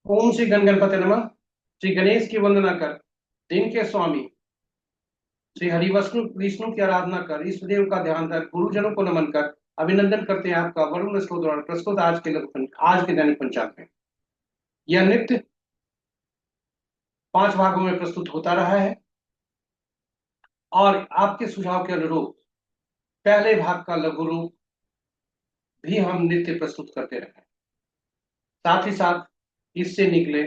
ओम श्री गण गणपति नमः। श्री गणेश की वंदना कर, दिन के स्वामी श्री हरिवष्णु विष्णु की आराधना कर, इष्ट देव का ध्यान कर, गुरुजनों को नमन कर, अभिनंदन करते हैं आपका वरुण स्रोत द्वारा प्रस्तुत आज के दैनिक पंचांग में। यह नित्य 5 भागों में प्रस्तुत होता रहा है और आपके सुझाव के अनुरूप पहले भाग का लघु रूप भी हम नित्य प्रस्तुत करते रहे। साथ ही साथ इससे निकले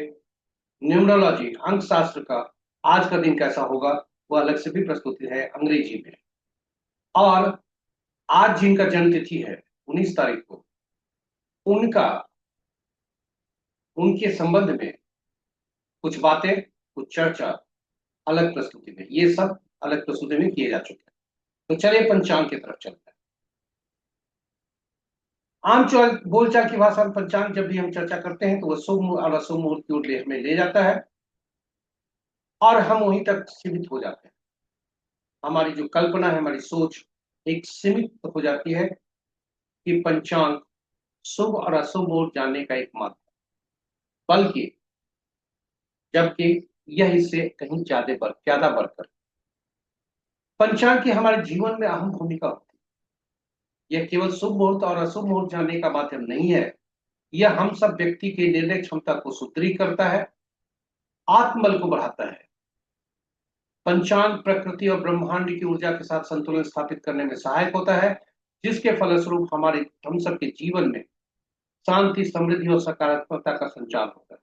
न्यूमरोलॉजी अंक शास्त्र का आज का दिन कैसा होगा वह अलग से भी प्रस्तुति है अंग्रेजी में। और आज जिनका जन्म तिथि है 19 तारीख को, उनका उनके संबंध में कुछ बातें, कुछ चर्चा अलग प्रस्तुति में, ये सब अलग प्रस्तुति में किए जा चुके हैं। तो चलिए पंचांग की तरफ चलते हैं। आम चल बोलचाल की भाषा में पंचांग जब भी हम चर्चा करते हैं तो वह शुभ और अशुभ मुहूर्त की ओर हमें ले जाता है और हम वहीं तक सीमित हो जाते हैं। हमारी जो कल्पना है, हमारी सोच एक सीमित हो जाती है कि पंचांग शुभ और अशुभ मुहूर्त जानने का एक माध्यम, बल्कि जबकि यह इससे कहीं ज्यादा बढ़कर पंचांग की हमारे जीवन में अहम भूमिका होती है। यह केवल शुभ मुहूर्त और अशुभ मुहूर्त जानने का माध्यम नहीं है, यह हम सब व्यक्ति की निर्णय क्षमता को सुदृढ़ करता है, आत्मबल को बढ़ाता है। पंचांग प्रकृति और ब्रह्मांड की ऊर्जा के साथ संतुलन स्थापित करने में सहायक होता है, जिसके फलस्वरूप हम सबके जीवन में शांति, समृद्धि और सकारात्मकता का संचार होता है।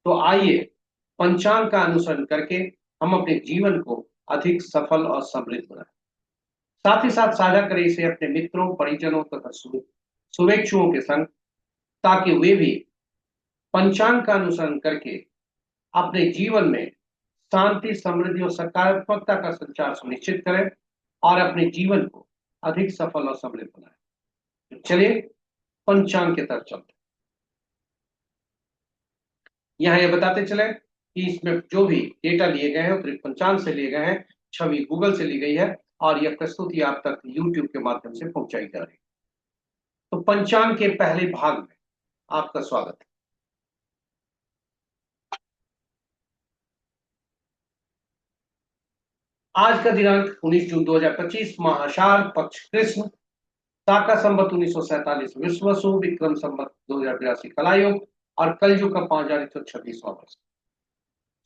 तो आइए पंचांग का अनुसरण करके हम अपने जीवन को अधिक सफल और समृद्ध बनाएं। साथ ही साथ साझा करें इसे अपने मित्रों, परिजनों तथा शुभेच्छुओं के संग, ताकि वे भी पंचांग का अनुसरण करके अपने जीवन में शांति, समृद्धि और सकारात्मकता का संचार सुनिश्चित करें और अपने जीवन को अधिक सफल और समृद्ध बनाएं। तो चलिए पंचांग की तरफ चलते हैं। यहाँ ये बताते चले कि इसमें जो भी डेटा लिए गए हैं उत्तरी पंचांग से लिए गए हैं, छवि गूगल से ली गई है और यह प्रस्तुति आप तक यूट्यूब के माध्यम से पहुंचाई जा रही है। तो पंचांग के पहले भाग में आपका स्वागत है। आज का दिनांक 19 जून 2025, महाआषाढ़ पक्ष कृष्ण, शाका संवत 1947 विश्वसु, विक्रम संवत 2082 कलायुग और कलयुग का 5126वां वर्ष।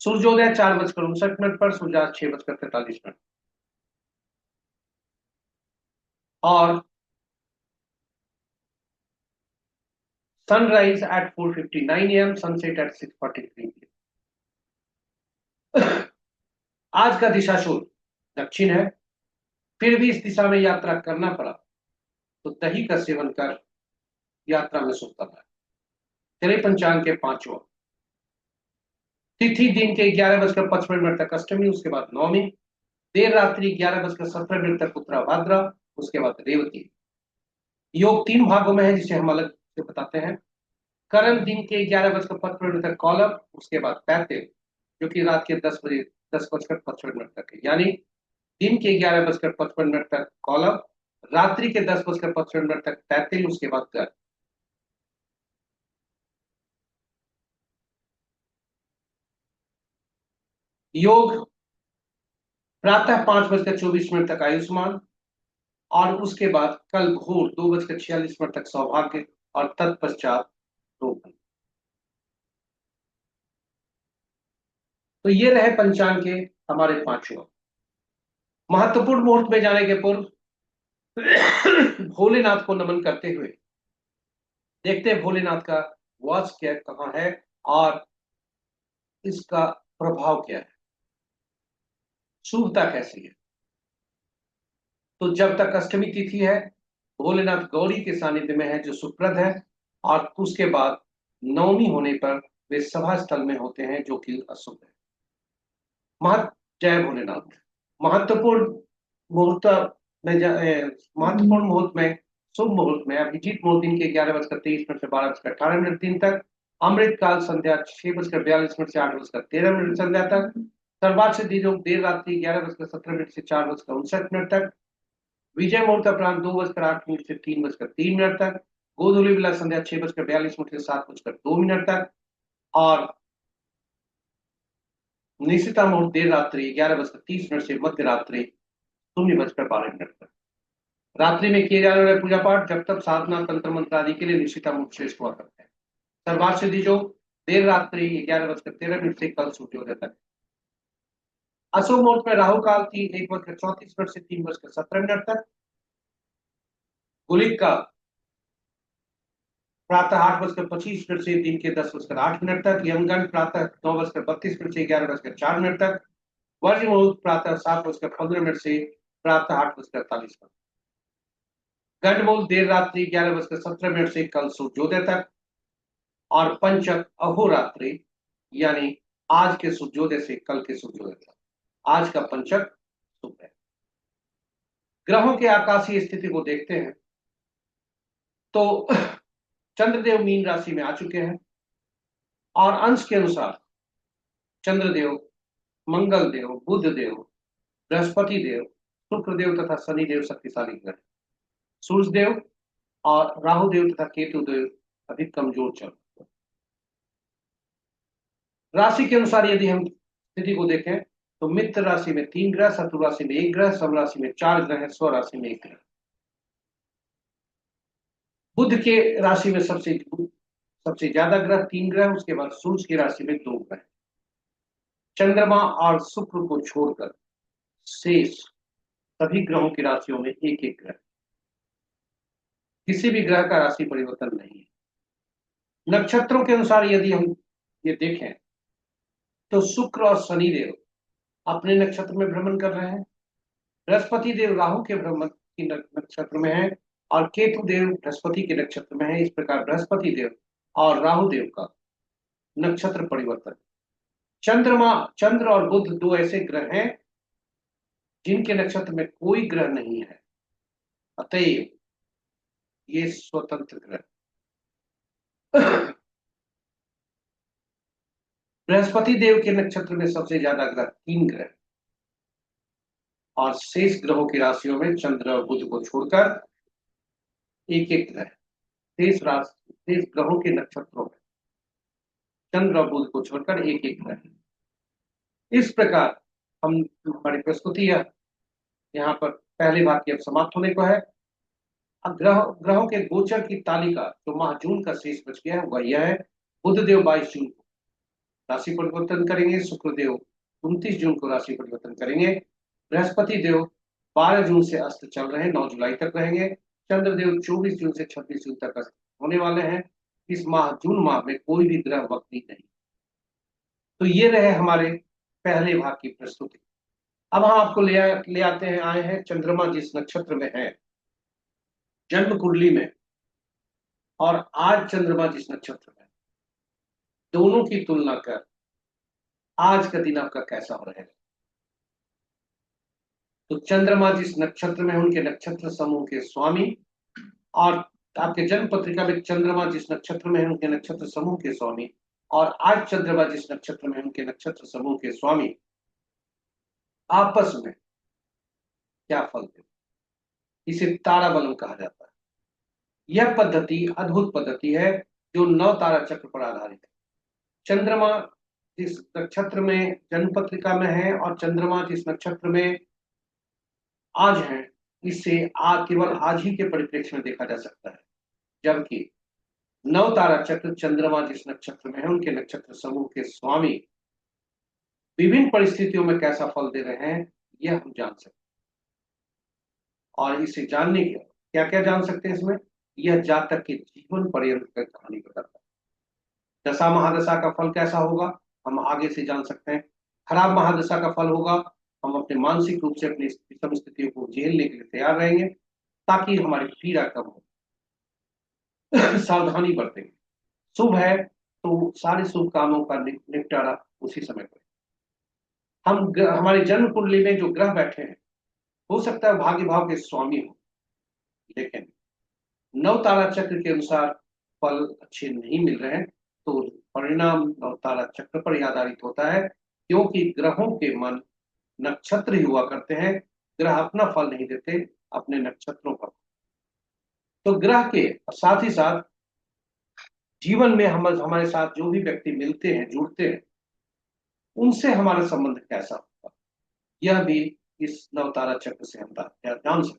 सूर्योदय 4:59 पर, सूर्यास्त 6:43 और sunrise at 4:59 AM, sunset at 6:43 PM। आज का दिशा शूल दक्षिण है, फिर भी इस दिशा में यात्रा करना पड़ा तो दही का सेवन कर यात्रा में सुखता है। चलिए पंचांग के पांचवा तिथि दिन के 11:55 तक अष्टमी, उसके बाद नवमी, देर रात्रि 11:17 तक उत्तरा भाद्रा, उसके बाद रेवती। योग 3 भागों में है जिसे हम अलग से बताते हैं। करण दिन के 11:55 तक कौलव, उसके बाद पैतिल जो कि रात के 10:55 तक है, यानी दिन के 11:55 तक कौलव, रात्रि के 10:55 तक पैतिल, उसके बाद गर्भ। योग प्रातः 5:24 तक आयुष्मान और उसके बाद कल भोर 2:46 तक सौभाग्य और तत्पश्चात रोपण। तो ये रहे पंचांग के हमारे पांचों महत्वपूर्ण मुहूर्त में जाने के पूर्व भोलेनाथ को नमन करते हुए देखते हैं भोलेनाथ का वास क्या कहाँ है और इसका प्रभाव क्या है, शुभता कैसी है। तो जब तक अष्टमी तिथि है, भोलेनाथ गौरी के सानिध्य में है जो सुप्रद है, और उसके बाद नवमी होने पर वे सभा स्थल में होते हैं जो कि अशुभ है। महत जय भोलेनाथ। महत्वपूर्ण मुहूर्त महत्वपूर्ण मुहूर्त में, शुभ मुहूर्त में अभिजीत मुहूर्त दिन के 11:23 से 12:18 दिन तक, अमृत काल संध्या 6:42 से 8:13 संध्या तक, सर्वात सिद्धि योग देर रात्रि 11:17 से 4:59 तक, विजय मुहूर्त अपराह्न 2:08 से 3:03 तक, गोधूली विला संध्या 6:42 से 7:02 तक, और निशिता मुहूर्त देर रात्रि 11:30 से मध्य रात्रि 0:12 तक। रात्रि में किए जाने वाले पूजा पाठ जब तक साधना तंत्र मंत्र आदि के लिए निशिता मुहूर्त श्रेष्ठ हुआ करते हैं। सर्वार्थ सिद्धि योग देर रात्रि 11:13 से कल सूर्योदय तक। अशुभ मुहूर्त में राहु काल 1:34 से 3:17 तक। गुलिक का प्रातः 8:25 से दिन के 10:08 तक। यमगंड प्रातः 9:32 से 11:04 तक। वर्ज मुहूर्त प्रातः 7:15 से प्रातः 8:48 तक। गंड मुहूर्त देर रात्रि 11:17 से कल सूर्योदय तक। और पंचक अहोरात्रि यानी आज के सूर्योदय से कल के सूर्योदय तक। आज का पंचक शुभ है। ग्रहों के आकाशीय स्थिति को देखते हैं तो चंद्रदेव मीन राशि में आ चुके हैं और अंश के अनुसार चंद्रदेव, मंगल देव, बुध देव, बृहस्पति देव, शुक्र देव तथा शनि देव शक्तिशाली ग्रह। सूर्य देव और राहु देव तथा केतु देव अधिक कमजोर चल। राशि के अनुसार यदि हम स्थिति को देखें तो मित्र राशि में 3 ग्रह, शत्रु राशि में 1 ग्रह, सब राशि में 4 ग्रह है, स्व राशि में 1 ग्रह। बुध के राशि में सबसे ज्यादा ग्रह 3 ग्रह, उसके बाद सूर्य की राशि में 2 ग्रह। चंद्रमा और शुक्र को छोड़कर शेष सभी ग्रहों की राशियों में 1-1 ग्रह। किसी भी ग्रह का राशि परिवर्तन नहीं है। नक्षत्रों के अनुसार यदि हम ये देखें तो शुक्र और शनि देव अपने नक्षत्र में भ्रमण कर रहे हैं। बृहस्पति देव राहु के भ्रमण की नक्षत्र में है और केतु देव बृहस्पति के नक्षत्र में है। इस प्रकार बृहस्पति देव और राहु देव का नक्षत्र परिवर्तन। चंद्र और बुध 2 ऐसे ग्रह हैं जिनके नक्षत्र में कोई ग्रह नहीं है, अतएव ये स्वतंत्र ग्रह। बृहस्पति देव के नक्षत्र में सबसे ज्यादा ग्रह 3 ग्रह और शेष ग्रहों की राशियों में चंद्र और बुध को छोड़कर 1-1 ग्रह। शेष ग्रहों के नक्षत्रों में चंद्र और बुध को छोड़कर 1-1 ग्रह। इस प्रकार हम हमारी प्रस्तुति यहाँ पर पहले भाग की अब समाप्त होने को है। अब ग्रहों के गोचर की तालिका जो माह जून का शेष बच गया है वह यह है। बुधदेव 22 जून को राशि परिवर्तन करेंगे। शुक्रदेव 29 जून को राशि परिवर्तन करेंगे। बृहस्पति देव 12 जून से अस्त चल रहे हैं, 9 जुलाई तक रहेंगे। चंद्रदेव 24 जून से 26 जून तक अस्त होने वाले हैं। इस माह जून माह में कोई भी ग्रह वक्री नहीं। तो ये रहे हमारे पहले भाग की प्रस्तुति। अब हम आपको ले आते हैं, आए हैं चंद्रमा जिस नक्षत्र में है जन्म कुंडली में, और आज चंद्रमा जिस नक्षत्र में, दोनों की तुलना कर आज का दिन आपका कैसा हो रहेगा। तो चंद्रमा जिस नक्षत्र में उनके नक्षत्र समूह के स्वामी, और आपके जन्म पत्रिका में चंद्रमा जिस नक्षत्र में है उनके नक्षत्र समूह के स्वामी, और आज चंद्रमा जिस नक्षत्र में उनके नक्षत्र समूह के स्वामी आपस में क्या फल दे, इसे तारा बलम कहा जाता है। यह पद्धति अद्भुत पद्धति है जो 9 तारा चक्र पर आधारित है। चंद्रमा जिस नक्षत्र में जन्म पत्रिका में है और चंद्रमा जिस नक्षत्र में आज है, इसे केवल आज ही के परिप्रेक्ष्य में देखा जा सकता है। जबकि 9 तारा चक्र चंद्रमा जिस नक्षत्र में है उनके नक्षत्र समूह के स्वामी विभिन्न परिस्थितियों में कैसा फल दे रहे हैं यह हम जान सकते हैं। और इसे जानने के क्या क्या जान सकते हैं इसमें, यह जातक के जीवन पर्यंत की कहानी बताता है। दशा महादशा का फल कैसा होगा हम आगे से जान सकते हैं। खराब महादशा का फल होगा, हम अपने मानसिक रूप से अपनी विषम स्थितियों को झेलने के लिए तैयार रहेंगे ताकि हमारी पीड़ा कम हो। सावधानी बरतेंगे। शुभ है तो सारे शुभ कामों का निपटारा उसी समय करें। हमारे जन्म कुंडली में जो ग्रह बैठे हैं हो सकता है भाग्य भाव के स्वामी हो, लेकिन 9 तारा चक्र के अनुसार फल अच्छे नहीं मिल रहे हैं तो परिणाम 9 तारा चक्र पर ही आधारित होता है, क्योंकि ग्रहों के मन नक्षत्र ही हुआ करते हैं। ग्रह अपना फल नहीं देते, अपने नक्षत्रों पर। तो ग्रह के साथ ही साथ जीवन में हम हमारे साथ जो भी व्यक्ति मिलते हैं, जुड़ते हैं, उनसे हमारा संबंध कैसा होगा, यह भी इस नवतारा चक्र से हम जान सकते हैं।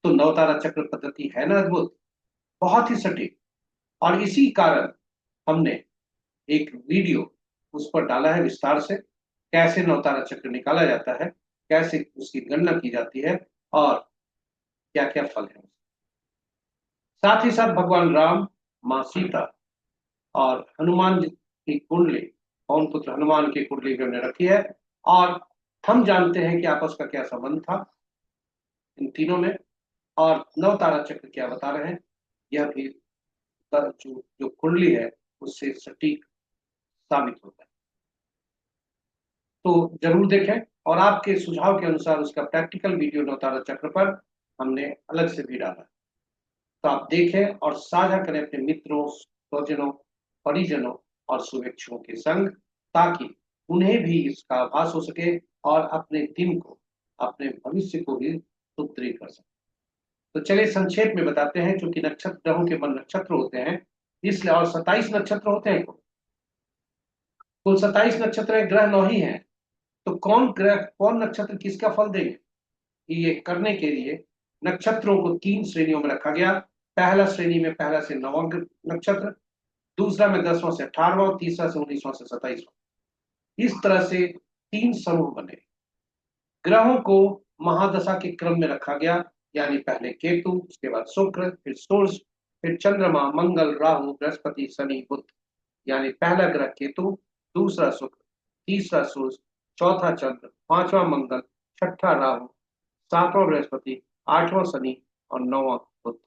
तो नवतारा चक्र पद्धति है ना अद्भुत, बहुत ही सटीक। और इसी कारण हमने एक वीडियो उस पर डाला है विस्तार से, कैसे नवतारा चक्र निकाला जाता है, कैसे उसकी गणना की जाती है और क्या क्या फल है। साथ ही साथ भगवान राम, माँ सीता और हनुमान जी की कुंडली, पवन पुत्र हनुमान की कुंडली भी हमने रखी है। और हम जानते हैं कि आपस का क्या संबंध था इन तीनों में, और नवतारा चक्र क्या बता रहे हैं, यह भी जो जो कुंडली है उससे सटीक साबित होता है। तो जरूर देखें, और आपके सुझाव के अनुसार उसका प्रैक्टिकल वीडियो नवतारा चक्र पर हमने अलग से भी डाला है। तो आप देखें और साझा करें अपने मित्रों, स्वजनों, परिजनों और शुभेच्छुओं के संग, ताकि उन्हें भी इसका आभास हो सके और अपने दिन को, अपने भविष्य को भी सुदृढ़ कर सके। तो चलिए संक्षेप में बताते हैं, क्योंकि नक्षत्र ग्रहों के मन नक्षत्र होते हैं इसलिए, और 27 नक्षत्र होते हैं, कुल 27 नक्षत्र है, ग्रह 9 ही हैं। तो कौन ग्रह, कौन नक्षत्र किसका फल देंगे, ये करने के लिए नक्षत्रों को 3 श्रेणियों में रखा गया। पहला श्रेणी में पहला से 9वां नक्षत्र, दूसरा में 10वां से 18वां, तीसरा से 19वां से 27वां। इस तरह से 3 समूह बने। ग्रहों को महादशा के क्रम में रखा गया, यानी पहले केतु, उसके बाद शुक्र, फिर सूर्य, फिर चंद्रमा, मंगल, राहु, बृहस्पति, शनि, बुध। यानी पहला ग्रह केतु, दूसरा शुक्र, तीसरा सूर्य, चौथा चंद्र, पांचवा मंगल, छठा राहु, सातवां बृहस्पति, आठवां शनि और 9वां बुध।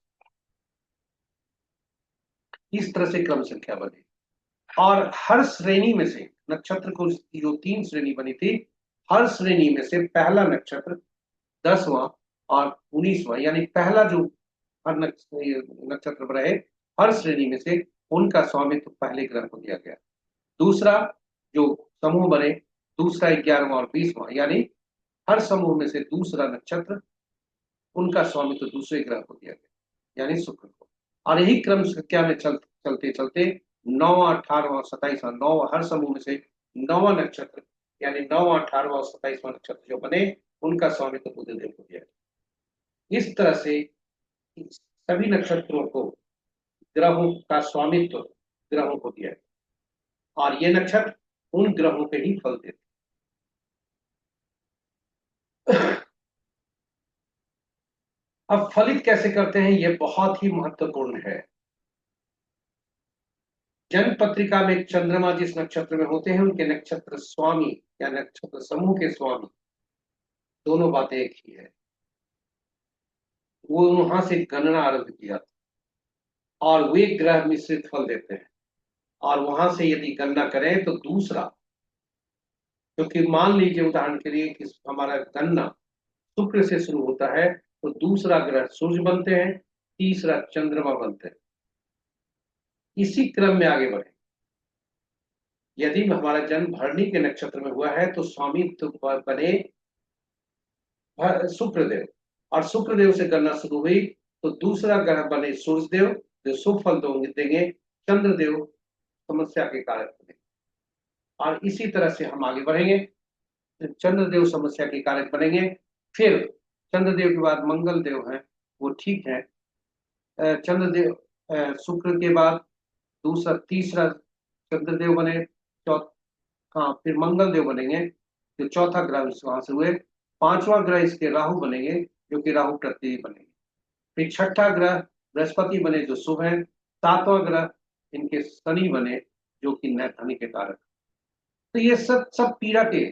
इस तरह से क्रम संख्या बनी। और हर श्रेणी में से नक्षत्र को जो 3 श्रेणी बनी थी, हर श्रेणी में से पहला नक्षत्र, 10वां और 19वां, यानी पहला जो हर नक्षत्र पर रहे, हर श्रेणी में से उनका स्वामित्व पहले ग्रह को दिया गया। दूसरा जो समूह बने, दूसरा 11वां और 20वां, यानी हर समूह में से दूसरा नक्षत्र, उनका स्वामित्व दूसरे ग्रह को दिया गया, यानी शुक्र को। और यही क्रम संख्या में चलते चलते 9वां, 18वां, 27वां, 9वां, हर समूह में से 9वां नक्षत्र, यानी 9वां, 18वां और 27वां नक्षत्र जो बने, उनका स्वामित्व बुधदेव को दिया गया। इस तरह से सभी नक्षत्रों को, ग्रहों का स्वामित्व ग्रहों को दिया गया, और ये नक्षत्र उन ग्रहों पे ही फल देते। अब फलित कैसे करते हैं, यह बहुत ही महत्वपूर्ण है। जन्म पत्रिका में चंद्रमा जिस नक्षत्र में होते हैं, उनके नक्षत्र स्वामी या नक्षत्र समूह के स्वामी, दोनों बातें एक ही है। वो वहां से गणना आरंभ किया और वे ग्रह मिश्रित फल देते हैं। और वहां से यदि गणना करें तो दूसरा, क्योंकि मान लीजिए उदाहरण के लिए कि हमारा गणना शुक्र से शुरू होता है, तो दूसरा ग्रह सूर्य बनते हैं, तीसरा चंद्रमा बनते हैं। इसी क्रम में आगे बढ़े। यदि हमारा जन्म भरणी के नक्षत्र में हुआ है तो स्वामी तो बने शुक्रदेव, और शुक्रदेव से गणना शुरू हुई तो दूसरा ग्रह बने सूर्यदेव, जो शुभ फल देंगे। चंद्रदेव समस्या के कारक बने, और इसी तरह से हम आगे बढ़ेंगे। चंद्रदेव समस्या के कारक बनेंगे। फिर चंद्रदेव के बाद मंगल देव हैं, वो ठीक है। चंद्रदेव, शुक्र के बाद दूसरा तीसरा चंद्रदेव बने, हाँ फिर मंगल देव बनेंगे, जो चौथा ग्रह वहां से हुए। पांचवा ग्रह इसके राहु बनेंगे, जो कि राहु प्रतिनिधि बनेंगे। फिर छठा ग्रह बृहस्पति बने, जो शुभ है। सातवां ग्रह इनके शनि बने, जो कि नैथनी के कारक। तो ये सब सब पीड़ा के,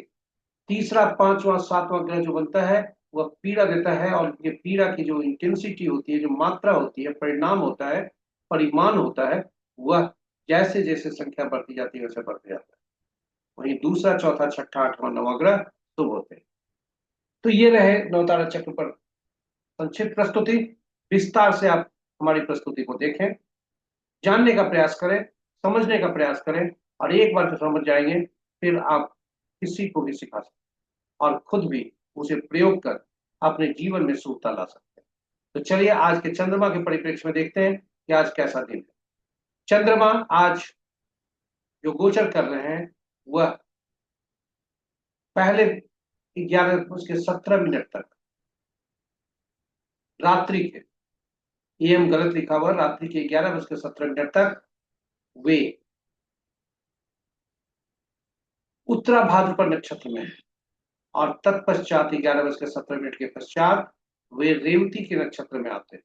तीसरा, पांचवा, सातवां ग्रह जो बनता है वह पीड़ा देता है। और ये पीड़ा की जो इंटेंसिटी होती है, जो मात्रा होती है, परिणाम होता है, परिमाण होता है, वह जैसे जैसे संख्या बढ़ती जाती है वैसे बढ़ते जाता है। वहीं दूसरा, चौथा, छठा, आठवां, नवां ग्रह शुभ होते हैं। तो ये रहे नवतारा चक्र पर संक्षिप्त प्रस्तुति। विस्तार से आप हमारी प्रस्तुति को देखें, जानने का प्रयास करें, समझने का प्रयास करें, और एक बार जो समझ जाएंगे फिर आप किसी को भी सिखा सकते हैं और खुद भी उसे प्रयोग कर अपने जीवन में शुभता ला सकते हैं। तो चलिए आज के चंद्रमा के परिप्रेक्ष्य में देखते हैं कि आज कैसा दिन है। चंद्रमा आज जो गोचर कर रहे हैं वह पहले 11:17 तक रात्रि के, एम गलत लिखा हुआ, रात्रि के 11:17 तक वे उत्तरा भाद्रपद नक्षत्र में है, और तत्पश्चात 11:17 के पश्चात वे रेवती के नक्षत्र में आते हैं।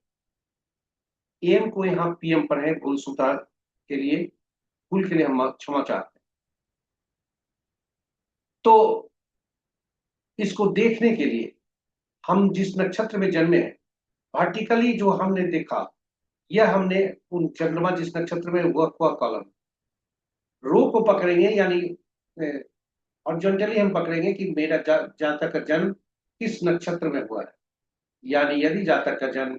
एम को यहाँ पीएम पर है, भूल सुधार के लिए, भूल के लिए हम क्षमा चाहते हैं। तो इसको देखने के लिए हम जिस नक्षत्र में जन्मे हैं, वर्टिकली जो हमने देखा, यह हमने उन चंद्रमा जिस नक्षत्र में वह कॉलम रो को पकड़ेंगे, यानी हॉरिजॉन्टली हम पकड़ेंगे कि मेरा जातक का जन्म किस नक्षत्र में हुआ है। यानी यदि जातक का जन्म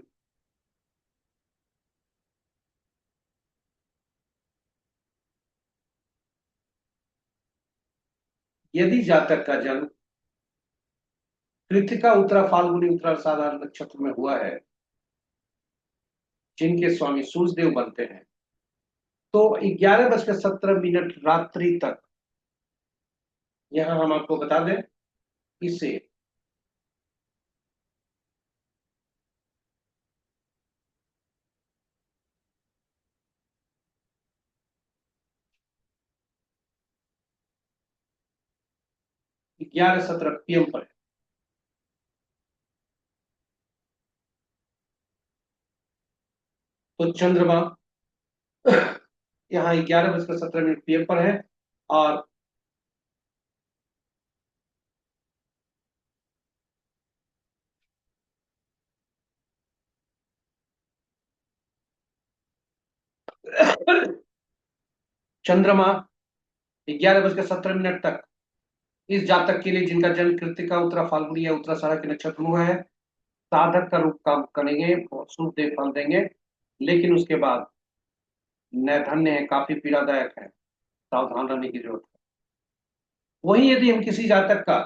कृत्तिका, उत्तरा, फाल्गुनी, उत्तरा साधारण नक्षत्र में हुआ है, जिनके स्वामी सूर्यदेव बनते हैं, तो 11:17 रात्रि तक, यहां हम आपको बता दें, इसे ग्यारह 17 पीएम पर है। तो चंद्रमा यहाँ 11:17 पीएम पर है, और चंद्रमा 11:17 तक इस जातक के लिए जिनका जन्म कृत्तिका, उत्तरा, फाल्गुनी या उत्तराषाढ़ा के नक्षत्र में हुआ है, साधक का रूप काम करेंगे और शुभ देव फल देंगे, लेकिन उसके बाद नैधन्य है, काफी पीड़ादायक है, सावधान रहने की जरूरत है। वहीं यदि हम किसी जातक का,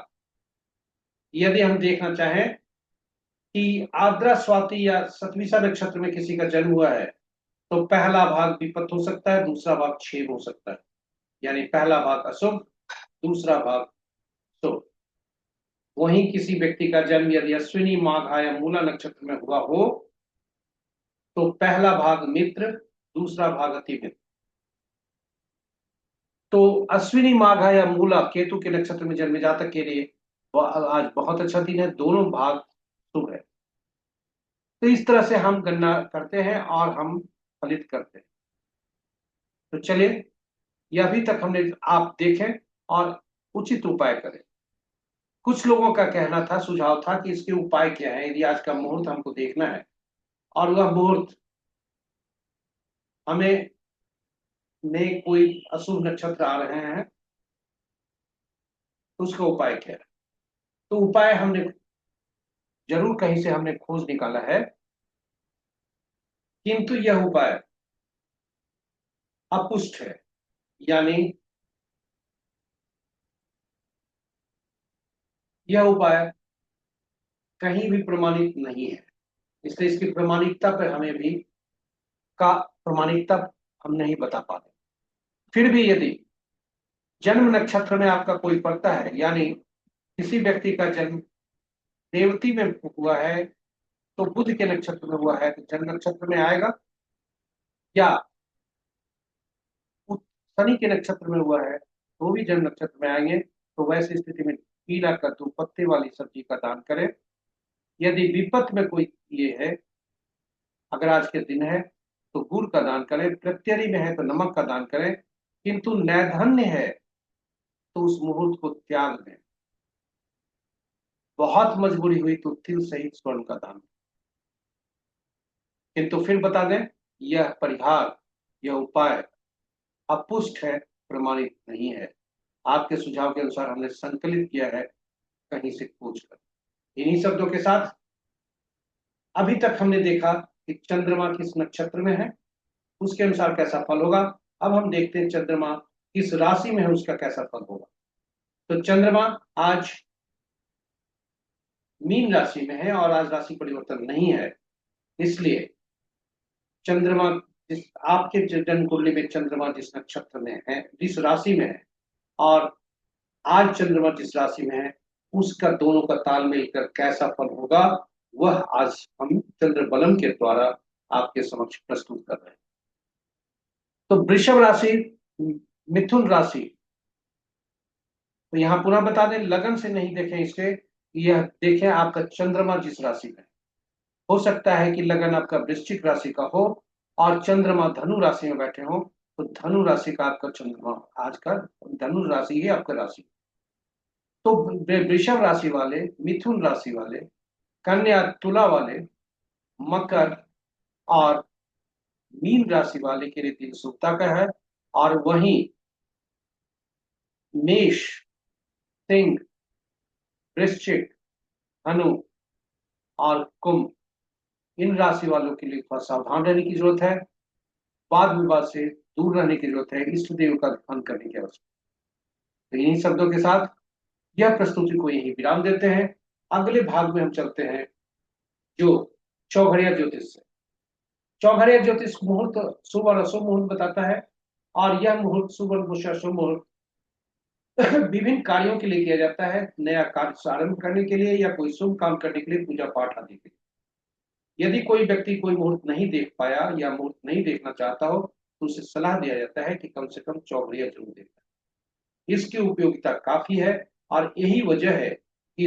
यदि हम देखना चाहें कि आर्द्रा, स्वाति या सतविसा नक्षत्र में किसी का जन्म हुआ है, तो पहला भाग विपत हो सकता है, दूसरा भाग क्षेम हो सकता है। यानी पहला भाग अशुभ, दूसरा भाग शुभ। वहीं किसी व्यक्ति का जन्म यदि अश्विनी, माघ या मूला नक्षत्र में हुआ हो, तो पहला भाग मित्र, दूसरा भाग अति मित्र। तो अश्विनी, माघ या मूला केतु के नक्षत्र में जन्मे जातक के लिए आज बहुत अच्छा दिन है, दोनों भाग शुभ है। तो इस तरह से हम गणना करते हैं और हम फलित करते हैं। तो चलिए, यह अभी तक हमने, आप देखें और उचित उपाय करें। कुछ लोगों का कहना था, सुझाव था कि इसके उपाय क्या है, यदि आज का मुहूर्त हमको देखना है और वह मुहूर्त हमें में कोई अशुभ नक्षत्र आ रहे हैं, तो उसका उपाय क्या है। तो उपाय हमने जरूर कहीं से हमने खोज निकाला है, किंतु यह उपाय अपुष्ट है, यानी यह उपाय कहीं भी प्रमाणित नहीं है, इसलिए इसकी प्रमाणिकता पर हमें भी का प्रमाणिकता हम नहीं बता पाते। फिर भी यदि जन्म नक्षत्र में आपका कोई पड़ता है, यानी किसी व्यक्ति का जन्म रेवती में हुआ है, तो बुध के नक्षत्र में हुआ है, तो जन्म नक्षत्र में आएगा, या शनि के नक्षत्र में हुआ है तो भी जन्म नक्षत्र में आएंगे। तो वैसी स्थिति में पीला कद्दू, पत्ते वाली सब्जी का दान करें। यदि विपत में कोई ये है, अगर आज के दिन है तो गुड़ का दान करें, प्रत्यरी में है तो नमक का दान करें, किंतु नैधन्य है तो उस मुहूर्त को त्याग दें। बहुत मजबूरी हुई तो तिल सहित स्वर्ण का दान। किंतु फिर बता दें, यह परिहार, यह उपाय अपुष्ट है, प्रमाणित नहीं है। आपके सुझाव के अनुसार हमने संकलित किया है कहीं से खोज कर। इन्हीं शब्दों के साथ अभी तक हमने देखा कि चंद्रमा किस नक्षत्र में है, उसके अनुसार कैसा फल होगा। अब हम देखते हैं चंद्रमा किस राशि में है, उसका कैसा फल होगा। तो चंद्रमा आज मीन राशि में है और आज राशि परिवर्तन नहीं है, इसलिए चंद्रमा जिस आपके जन्म कुंडली में चंद्रमा जिस नक्षत्र में है, जिस राशि में है, और आज चंद्रमा जिस राशि में है, उसका दोनों का ताल मिलकर कैसा फल होगा, वह आज हम चंद्र बलम के द्वारा आपके समक्ष प्रस्तुत कर रहे हैं। तो वृषभ राशि, मिथुन राशि, तो यहाँ पुनः बता दें, लगन से नहीं देखें इसे, यह देखें आपका चंद्रमा जिस राशि में। हो सकता है कि लगन आपका वृश्चिक राशि का हो और चंद्रमा धनु राशि में बैठे हो, तो धनु राशि का आपका चंद्रमा, आज का धनु राशि ही आपका राशि। तो वृषभ राशि वाले, मिथुन राशि वाले, कन्या तुला वाले, मकर और मीन राशि वाले के लिए दिन शुभता का है। और वहीं मेष, सिंह, वृश्चिक, धनु और कुंभ, इन राशि वालों के लिए थोड़ा सावधान रहने की जरूरत है, वाद विवाद से दूर रहने की जरूरत है, इष्ट देव का ध्यान करने की आवश्यकता है। तो इन्हीं शब्दों के साथ यह प्रस्तुति को यही विराम देते हैं। अगले भाग में हम चलते हैं जो चौघड़िया ज्योतिष से। चौघड़िया ज्योतिष मुहूर्त, शुभ और अशुभ मुहूर्त बताता है, और यह मुहूर्त, शुभ और अशुभ मुहूर्त विभिन्न कार्यों के लिए किया जाता है, नया कार्य आरंभ करने के लिए या कोई शुभ काम करने के लिए, पूजा पाठ आदि के लिए। यदि कोई व्यक्ति कोई मुहूर्त नहीं देख पाया या मुहूर्त नहीं देखना चाहता हो, तो उसे सलाह दिया जाता है कि कम से कम चौघड़िया जरूर देखना। इसकी उपयोगिता काफी है, और यही वजह है कि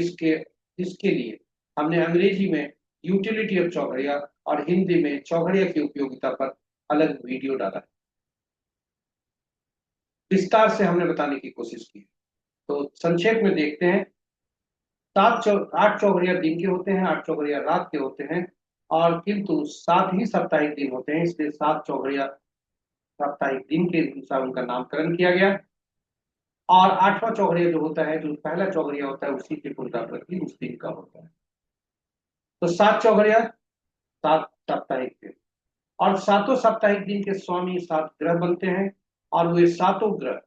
इसके लिए हमने अंग्रेजी में यूटिलिटी ऑफ चौघड़िया और हिंदी में चौघड़िया की उपयोगिता पर अलग वीडियो डाला है। विस्तार से हमने बताने की कोशिश की। तो संक्षेप में देखते हैं। 8 चौघड़िया दिन के होते हैं, 8 चौघड़िया रात के होते हैं, और किंतु 7 ही साप्ताहिक दिन होते हैं, इसलिए 7 चौघड़िया साप्ताहिक दिन के अनुसार उनका नामकरण किया गया। और 8वां चौघड़िया जो होता है, जो पहला चौघड़िया होता है, उसी के पुनरावृत्ति उस दिन का होता है। तो 7 चौघड़िया, 7 साप्ताहिक दिन, और 7 साप्ताहिक दिन के स्वामी 7 ग्रह बनते हैं, और वे 7 ग्रह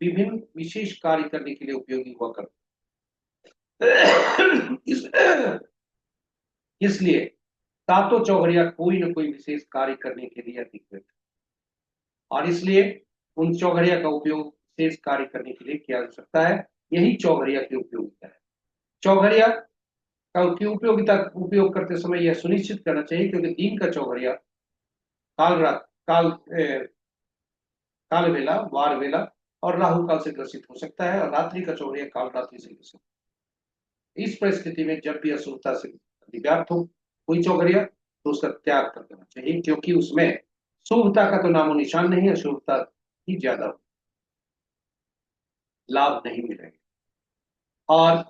विभिन्न विशेष कार्य करने के लिए उपयोगी हुआ करते हैं। इसलिए 7 चौघड़िया कोई न कोई विशेष कार्य करने के लिए अधिकृत है, और इसलिए उन चौघड़िया का उपयोग विशेष कार्य करने के लिए किया जा सकता है। यही चौघड़िया की उपयोगिता है। चौघड़िया की उपयोगिता उपयोग करते समय यह सुनिश्चित करना चाहिए, क्योंकि दिन का चौघड़िया काल रात, काल वेला, वार वेला और राहु काल से ग्रसित हो सकता है, और रात्रि का चौघड़िया काल रात्रि से ग्रसित। इस परिस्थिति में जब भी अशुभता से अधिव्याप्त हो कोई चौघड़िया, तो उसका त्याग कर देना चाहिए, क्योंकि उसमें शुभता का तो नामो निशान नहीं है, अशुभता ही ज्यादा लाभ नहीं मिलेगा। और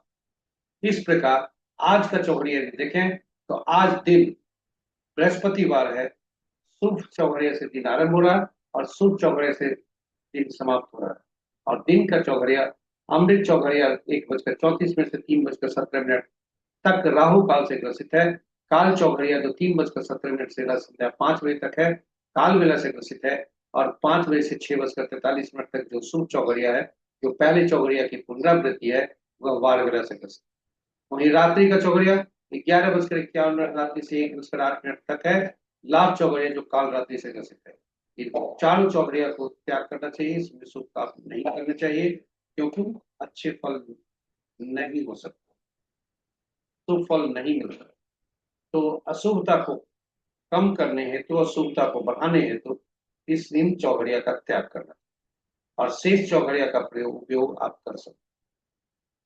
इस प्रकार आज का चौघड़िया यदि देखें, तो आज दिन बृहस्पतिवार है, शुभ चौघड़िया से दिन आरंभ हो रहा है और शुभ चौघड़िया से दिन समाप्त हो रहा है। और दिन का चौघड़िया, अमृत चौघड़िया 1:34 से 3:17 तक राहु काल से ग्रसित है। काल चौघड़िया जो 3:17 से संध्या 5 बजे तक है, काल वेला से ग्रसित है। और 5 बजे से 6:43 तक जो शुभ चौघड़िया है, जो पहले चौघड़िया की पुनरावृत्ति है, वह वार वेला से ग्रसित। वहीं रात्रि का चौघड़िया 11:51 रात्रि से 1:08 तक है। लाभ चौघड़िया जो काल रात्रि से ग्रसित है। इन चारों चौघड़िया को त्याग करना चाहिए, इसमें शुभ काम नहीं करना चाहिए, क्योंकि अच्छे फल नहीं हो सकते, तो फल नहीं मिलता। तो अशुभता को कम करने हेतु, अशुभता को बढ़ाने हेतु इस इन चौघड़िया का त्याग करना, और शेष चौघड़िया का प्रयोग उपयोग आप कर सकते।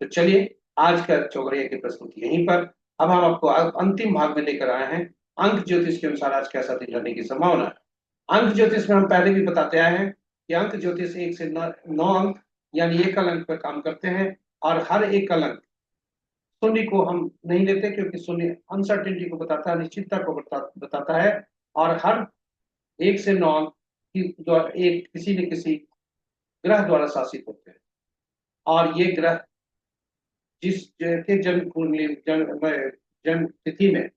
तो चलिए, आज का चौघड़िया की प्रस्तुति यहीं पर। अब हम आपको अंतिम भाग में लेकर आए हैं। अंक ज्योतिष के अनुसार आज कैसा दिन रहने की संभावना है। अंक ज्योतिष में हम पहले भी बताते आए हैं कि अंक ज्योतिष 1 से 9 अंक यानी एकल अंक पर काम करते हैं, और हर एकल अंक, शून्य को हम नहीं लेते, क्योंकि शून्य अनसर्टेनिटी को बताता है, अनिश्चितता को बताता है। और हर 1 से 9 अंक एक किसी न किसी ग्रह द्वारा शासित होते हैं, और ये ग्रह जिस के जन्म कुंडली, जन्म तिथि में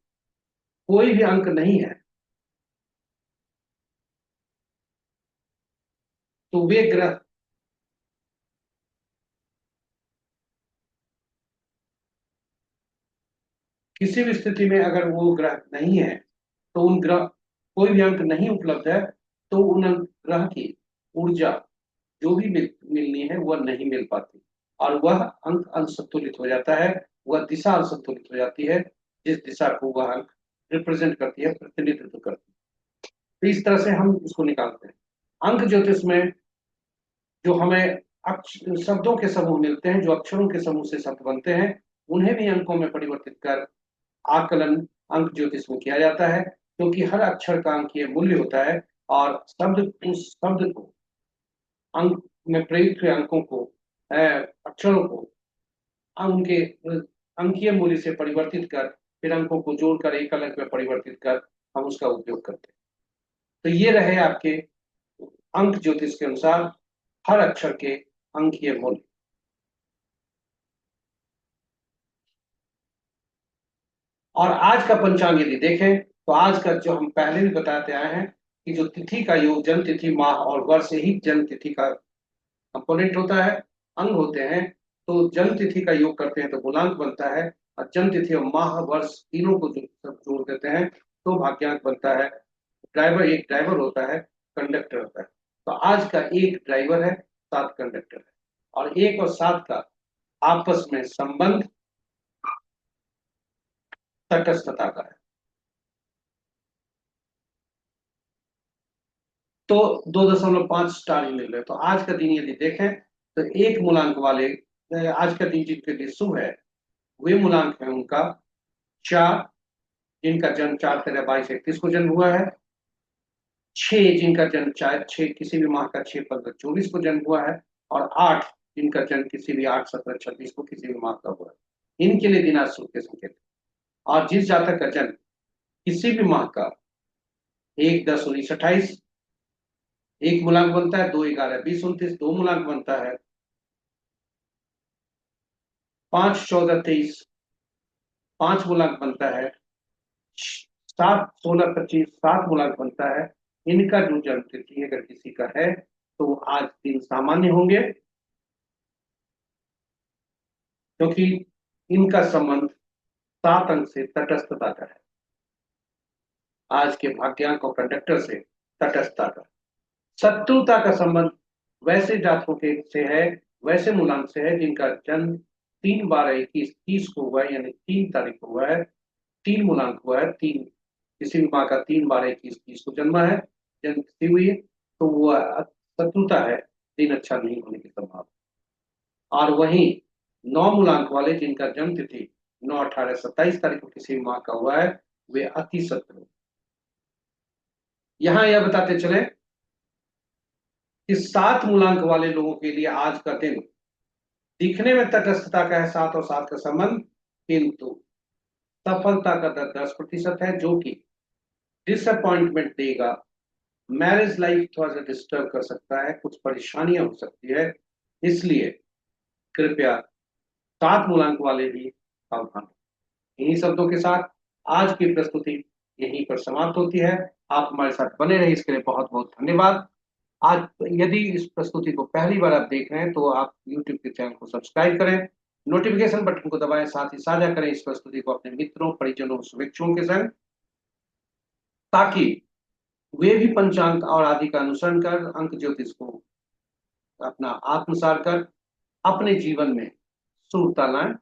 कोई भी अंक नहीं है, तो वे ग्रह किसी भी स्थिति में, अगर वो ग्रह नहीं है, तो उन ग्रह कोई भी अंक नहीं उपलब्ध है तो उन ग्रह की ऊर्जा जो भी मिलनी है वह नहीं मिल पाती, और वह अंक असंतुलित हो जाता है, वह दिशा असंतुलित हो जाती है, जिस दिशा को वह अंक रिप्रेजेंट करती है, प्रतिनिधित्व करती है। तो इस तरह से हम इसको निकालते हैं। अंक ज्योतिष में जो हमें शब्दों के समूह मिलते हैं, जो अक्षरों के समूह से शब्द बनते हैं, उन्हें भी अंकों में परिवर्तित कर आकलन अंक ज्योतिष में किया जाता है, क्योंकि हर अक्षर का अंकीय मूल्य होता है, और शब्द उस शब्द को अंक में प्रयुक्त हुए अंकों को अक्षरों को उनके अंकीय मूल्य से परिवर्तित कर फिर अंकों को जोड़कर एक अलग में परिवर्तित कर हम उसका उपयोग करते हैं। तो ये रहे आपके अंक ज्योतिष के अनुसार हर अक्षर के अंकीय मूल्य। और आज का पंचांग यदि देखें तो आज का जो हम पहले भी बताते आए हैं कि जो तिथि का योग जन्म तिथि माह और वर्ष ही जन्म तिथि का कंपोनेंट होता है, अंग होते हैं। तो जन्म तिथि का योग करते हैं तो गुणांक बनता है, और जन्म तिथि और माह वर्ष तीनों को सब जोड़ देते हैं तो भाग्यांक बनता है। ड्राइवर, एक ड्राइवर होता है, कंडक्टर होता है। तो आज का एक ड्राइवर है, 7 कंडक्टर है, और 1 और 7 का आपस में संबंध तटस्थता का है। तो 2.5 स्टार ही मिल रहे। तो आज का दिन यदि देखें तो एक मूलांक वाले आज का दिन जिनके लिए शुभ है वे मूलांक है उनका 4, जिनका जन्म 4-13-22-31 को जन्म हुआ है। 6, जिनका जन्म 6 किसी भी माह का 6-15-24 को जन्म हुआ है। और 8, जिनका जन्म किसी भी 8-17-26 को किसी भी माह का हुआ है। इनके लिए दिन आज शुभ के संकेत है। और जिस जातक का जन्म किसी भी माह का 1-10-19-28 एक मूलांक बनता है, 2-11-20-29 दो मूलांक बनता है, 5-14-23 5 मूलांक बनता है, 7-16-25 7 मूलांक बनता है। इनका जो जन्म तिथि अगर किसी का है तो आज दिन सामान्य होंगे, क्योंकि इनका संबंध 7 अंक से तटस्थता का है। आज के भाग्यांक और कंडक्टर से तटस्थता का, शत्रुता का संबंध वैसे जातकों के से है, वैसे मूलांक से है जिनका जन्म 3-12-21-30 को हुआ है, यानी 3 तारीख को हुआ है। 3 मूलांक हुआ है, 3 किसी भी माह का 3-12-21-30 को जन्मा है, जन्म तिथि हुई है, तो वो शत्रुता है, दिन अच्छा नहीं होने की संभावना। और वहीं 9 मूलांक वाले जिनका जन्म तिथि 9-18-27 तारीख को किसी भी माह का हुआ है, वे अति शत्रु। यहाँ यह बताते चले कि 7 मूलांक वाले लोगों के लिए आज का दिन दिखने में तटस्थता का है, 7 और 7 का संबंध, किंतु सफलता का दर 10% है, जो कि डिसअपॉइंटमेंट देगा। मैरिज लाइफ थोड़ा सा डिस्टर्ब कर सकता है, कुछ परेशानियां हो सकती है, इसलिए कृपया 7 मूलांक वाले भी सावधान। इन्हीं शब्दों के साथ आज की प्रस्तुति यहीं पर समाप्त होती है। आप हमारे साथ बने रहे इसके लिए बहुत बहुत धन्यवाद। आज यदि इस प्रस्तुति को पहली बार आप देख रहे हैं तो आप YouTube के चैनल को सब्सक्राइब करें, नोटिफिकेशन बटन को दबाएं, साथ ही साझा करें इस प्रस्तुति को अपने मित्रों, परिजनों, शुभेच्छुओं के संग, ताकि वे भी पंचांग और आदि का अनुसरण कर अंक ज्योतिष को अपना आत्मसात कर अपने जीवन में शुभता लाएं,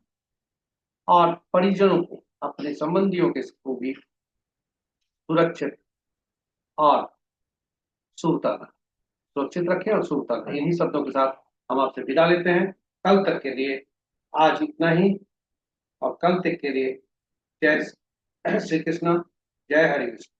और परिजनों को, अपने संबंधियों के को भी सुरक्षित और शुभता लाएं, सुरक्षित रखें और शुभता लाएं। इन्हीं शब्दों के साथ हम आपसे विदा लेते हैं। कल तक के लिए आज इतना ही, और कल तक के लिए जय श्री कृष्ण, जय हरि कृष्ण।